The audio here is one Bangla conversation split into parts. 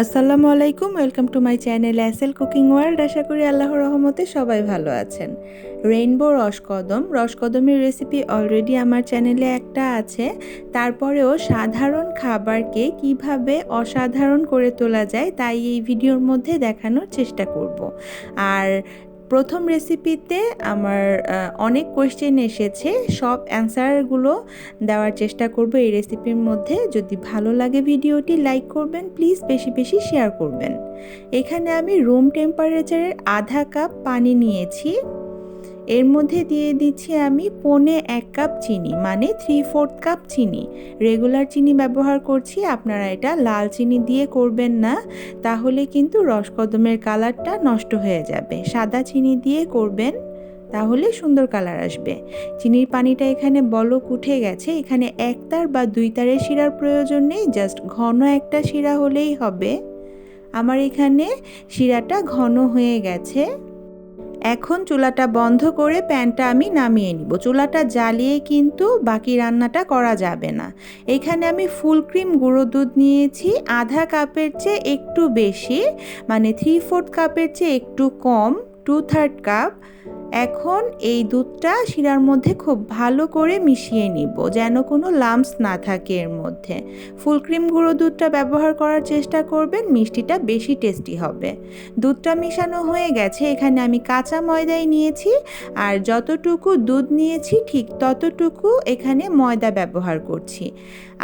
আসসালামু আলাইকুম, welcome to my channel SL cooking world. আশা করি আল্লাহর রহমতে সবাই ভালো আছেন। রেইনবো রসকদমের রেসিপি অলরেডি আমার চ্যানেলে একটা আছে। তারপরেও সাধারণ খাবারকে কিভাবে অসাধারণ করে তোলা যায় তাই এই ভিডিওর মধ্যে দেখানোর চেষ্টা করব। আর প্রথম রেসিপিতে আমার অনেক কোয়েশ্চেন এসেছে, সব অ্যান্সারগুলো দেওয়ার চেষ্টা করব এই রেসিপির মধ্যে। যদি ভালো লাগে ভিডিওটি লাইক করবেন, প্লিজ বেশি বেশি শেয়ার করবেন। এখানে আমি রুম টেম্পারেচারের আধা কাপ পানি নিয়েছি। এর মধ্যে দিয়ে দিচ্ছি আমি 1.25 কাপ চিনি, মানে 3/4 কাপ চিনি। রেগুলার চিনি ব্যবহার করছি, আপনারা এটা লাল চিনি দিয়ে করবেন না, তাহলে কিন্তু রসকদমের কালারটা নষ্ট হয়ে যাবে। সাদা চিনি দিয়ে করবেন, তাহলে সুন্দর কালার আসবে। চিনির পানিটা এখানে বলক উঠে গেছে। এখানে 1 তার বা 2 তারের শিরার প্রয়োজন নেই, জাস্ট ঘন একটা শিরা হলেই হবে। আমার এখানে শিরাটা ঘন হয়ে গেছে। এখন চুলাটা বন্ধ করে প্যানটা আমি নামিয়ে নিব। চুলাটা জ্বালিয়ে কিন্তু বাকি রান্নাটা করা যাবে না। এখানে আমি ফুল ক্রিম গুঁড়ো দুধ নিয়েছি, আধা কাপের চেয়ে একটু বেশি, মানে 3/4 কাপের চেয়ে একটু কম, 2/3 কাপ। এখন এই দুধটা শিরার মধ্যে খুব ভালো করে মিশিয়ে নিব, যেন কোনো লাম্পস না থাকে এর মধ্যে। ফুল ক্রিম গুঁড়ো দুধটা ব্যবহার করার চেষ্টা করবেন, মিষ্টিটা বেশি টেস্টি হবে। দুধটা মিশানো হয়ে গেছে। এখানে আমি কাঁচা ময়দাই নিয়েছি, আর যতটুকু দুধ নিয়েছি ঠিক ততটুকু এখানে ময়দা ব্যবহার করছি।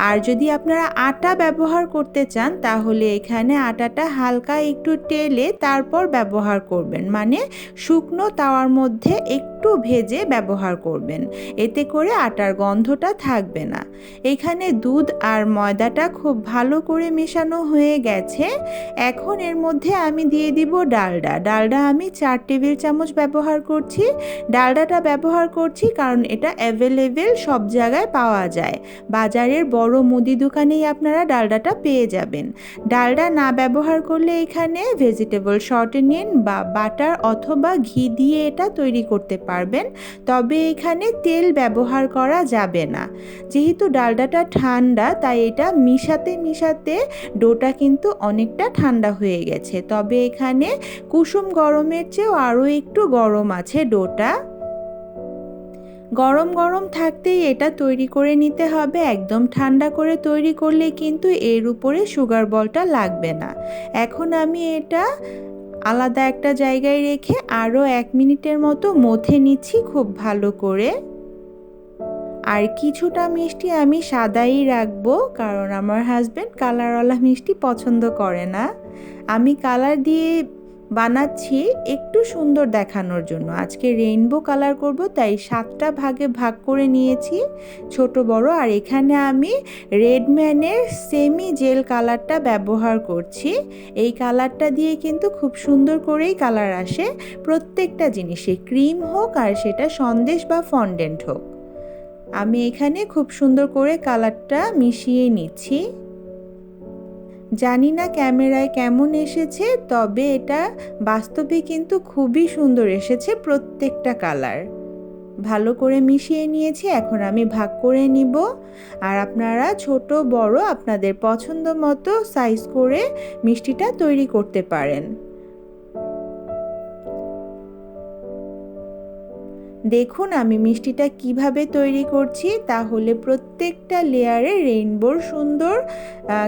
আর যদি আপনারা আটা ব্যবহার করতে চান তাহলে এখানে আটাটা হালকা একটু টেলে তারপর ব্যবহার করবেন, মানে শুকনো তাওয়ার মধ্যে একটু ভেজে ব্যবহার করবেন, এতে করে আটার গন্ধটা থাকবে না। এখানে দুধ আর ময়দাটা খুব ভালো করে মেশানো হয়ে গেছে। এখন এর মধ্যে আমি দিয়ে দিব ডালডা আমি 4 টেবিল চামচ ব্যবহার করছি। ডালডাটা ব্যবহার করছি কারণ এটা অ্যাভেলেবেল, সব জায়গায় পাওয়া যায়। বাজারের বড় মুদি দোকানেই আপনারা ডালডাটা পেয়ে যাবেন। ডালডা না ব্যবহার করলে এখানে ভেজিটেবল শর্টেনিং বা বাটার অথবা ঘি দিয়ে এটা তৈরি করতে পারবেন, তবে এখানে তেল ব্যবহার করা যাবে না। যেহেতু ডালডাটা ঠান্ডা তাই এটা মিশাতে ডোটা কিন্তু অনেকটা ঠান্ডা হয়ে গেছে, তবে এখানে কুসুম গরমের চেয়েও আরও একটু গরম আছে ডোটা। গরম গরম থাকতেই এটা তৈরি করে নিতে হবে। একদম ঠান্ডা করে তৈরি করলে কিন্তু এর উপরে সুগার বলটা লাগবে না। এখন আমি এটা আলাদা একটা জায়গায় রেখে আরও 1 মিনিটের মতো মথে নিচ্ছি খুব ভালো করে। আর কিছুটা মিষ্টি আমি সাদাই রাখবো, কারণ আমার হাজব্যান্ড কালারওয়ালা মিষ্টি পছন্দ করে না। আমি কালার দিয়ে বানাচ্ছি একটু সুন্দর দেখানোর জন্য। আজকে রেইনবো কালার করব, তাই 7টা ভাগে ভাগ করে নিয়েছি, ছোট বড়। আর এখানে আমি রেডম্যানের সেমি জেল কালারটা ব্যবহার করছি। এই কালারটা দিয়ে কিন্তু খুব সুন্দর করেই কালার আসে প্রত্যেকটা জিনিসে, ক্রিম হোক আর সেটা সন্দেশ বা ফন্ডেন্ট হোক। আমি এখানে খুব সুন্দর করে কালারটা মিশিয়ে নিচ্ছি। জানি না ক্যামেরায় কেমন এসেছে, তবে এটা বাস্তবে কিন্তু খুবই সুন্দর এসেছে প্রত্যেকটা কালার। ভালো করে মিশিয়ে নিয়েছি, এখন আমি ভাগ করে নিব। আর আপনারা ছোট বড় আপনাদের পছন্দ মতো সাইজ করে মিষ্টিটা তৈরি করতে পারেন। দেখুন আমি মিষ্টিটা কিভাবে তৈরি করছি, তাহলে প্রত্যেকটা লেয়ারে রেইনবোর সুন্দর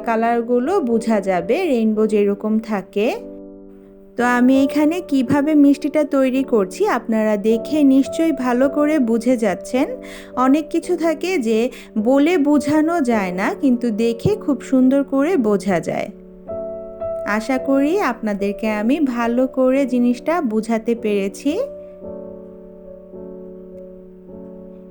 কালারগুলো বোঝা যাবে, রেইনবো যেরকম থাকে। তো আমি এখানে কিভাবে মিষ্টিটা তৈরি করছি আপনারা দেখে নিশ্চয়ই ভালো করে বুঝে যাচ্ছেন। অনেক কিছু থাকে যে বলে বোঝানো যায় না, কিন্তু দেখে খুব সুন্দর করে বোঝা যায়। আশা করি আপনাদেরকে আমি ভালো করে জিনিসটা বোঝাতে পেরেছি।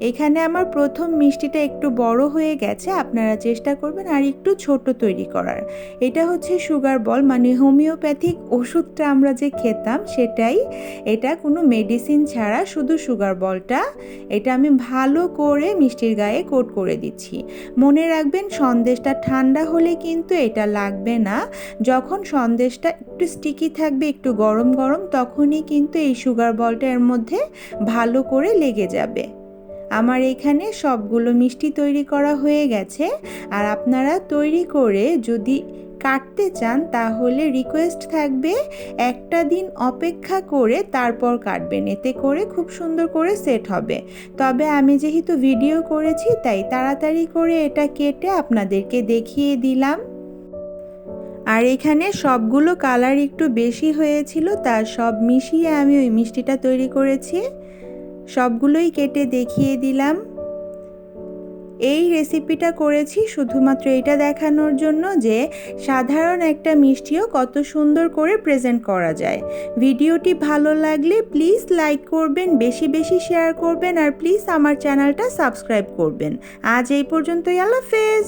এখানে আমার প্রথম মিষ্টিটা একটু বড় হয়ে গেছে, আপনারা চেষ্টা করবেন আর একটু ছোট তৈরি করার। এটা হচ্ছে সুগার বল, মানে হোমিওপ্যাথিক ওষুধটা আমরা যে খেতাম সেটাই। এটা কোনো মেডিসিন ছাড়া শুধু সুগার বলটা। এটা আমি ভালো করে মিষ্টির গায়ে কোট করে দিচ্ছি। মনে রাখবেন সন্দেশটা ঠান্ডা হলে কিন্তু এটা লাগবে না। যখন সন্দেশটা একটু স্টিকি থাকবে, একটু গরম গরম, তখনই কিন্তু এই সুগার বলটা এর মধ্যে ভালো করে লেগে যাবে। আমার এখানে সবগুলো মিষ্টি তৈরি করা হয়ে গেছে। আর আপনারা তৈরি করে যদি কাটতে চান তাহলে রিকোয়েস্ট থাকবে একটা দিন অপেক্ষা করে তারপর কাটবেন, এতে করে খুব সুন্দর করে সেট হবে। তবে আমি যেহেতু ভিডিও করেছি তাই তাড়াতাড়ি করে এটা কেটে আপনাদেরকে দেখিয়ে দিলাম। আর এখানে সবগুলো কালার একটু বেশি হয়েছিল, তা সব মিশিয়ে আমি ওই মিষ্টিটা তৈরি করেছি। সবগুলোই কেটে দেখিয়ে দিলাম। এই রেসিপিটা করেছি শুধুমাত্র এটা দেখানোর জন্য যে সাধারণ একটা মিষ্টিও কত সুন্দর করে প্রেজেন্ট করা যায়। ভিডিওটি ভালো লাগলে প্লিজ লাইক করবেন, বেশি বেশি শেয়ার করবেন আর প্লিজ আমার চ্যানেলটা সাবস্ক্রাইব করবেন। আজ এই পর্যন্তই, আল্লাহ হাফেজ।